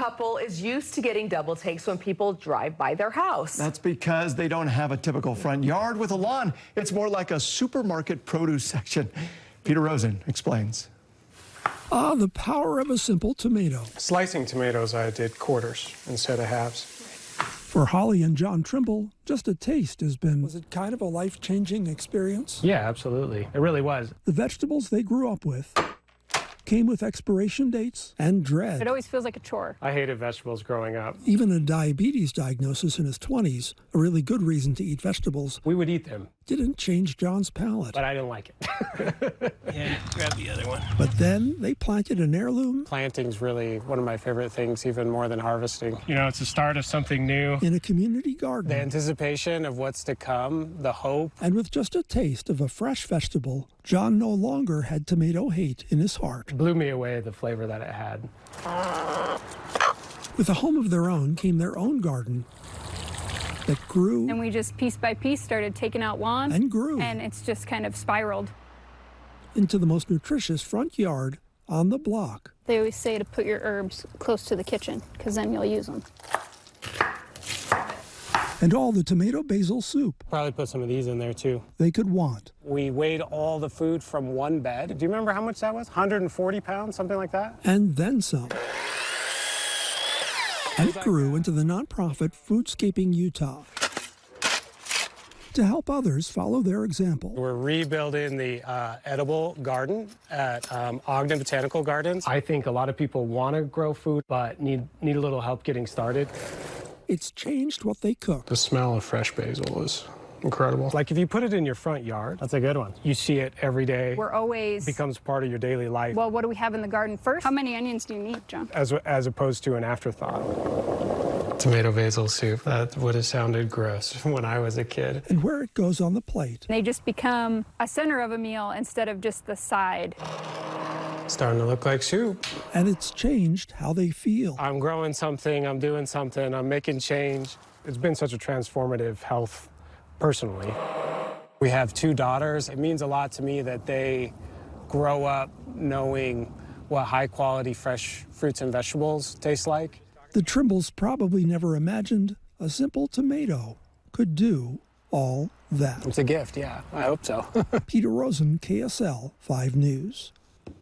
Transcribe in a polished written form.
couple is used to getting double takes when people drive by their house. That's because they don't have a typical front yard with a lawn. It's more like a supermarket produce section. Peter Rosen explains. Ah, the power of a simple tomato. Slicing tomatoes, I did quarters instead of halves. For Holly and John Trimble, just a taste has been... Was it kind of a life-changing experience? Yeah, absolutely. It really was. The vegetables they grew up with came with expiration dates and dread. It always feels like a chore. I hated vegetables growing up. Even a diabetes diagnosis in his 20s, a really good reason to eat vegetables, We would eat them, didn't change John's palate. but I didn't like it. Yeah, grab the other one. But then they planted an heirloom Planting's really one of my favorite things, even more than harvesting. You know, it's the start of something new. in a community garden. The anticipation of what's to come, the hope. And with just a taste of a fresh vegetable, John no longer had tomato hate in his heart. Blew me away, the flavor that it had. With a home of their own came their own garden that grew And we just piece by piece started taking out lawn, and grew and it's just kind of spiraled. into the most nutritious front yard on the block. They always say to put your herbs close to the kitchen because then you'll use them. And all the tomato basil soup Probably put some of these in there too. they could want. We weighed all the food from one bed. Do you remember how much that was? 140 pounds, something like that? And then some. And it grew into the nonprofit Foodscaping Utah to help others follow their example. We're rebuilding the edible garden at Ogden Botanical Gardens. I think a lot of people want to grow food, but need a little help getting started. It's changed what they cook. The smell of fresh basil is incredible. Like if you put it in your front yard, that's a good one. You see it every day. We're always, Becomes part of your daily life, well, what do we have in the garden first? How many onions do you need, John? as opposed to an afterthought. Tomato basil soup. That would have sounded gross when I was a kid. And where it goes on the plate. They just become a center of a meal instead of just the side. Starting to look like soup. And it's changed how they feel. I'm growing something, I'm doing something, I'm making change. It's been such a transformative health personally. We have 2 daughters. It means a lot to me that they grow up knowing what high quality fresh fruits and vegetables taste like. The Trimbles probably never imagined a simple tomato could do all that. It's a gift, yeah, I hope so. Peter Rosen, KSL 5 News.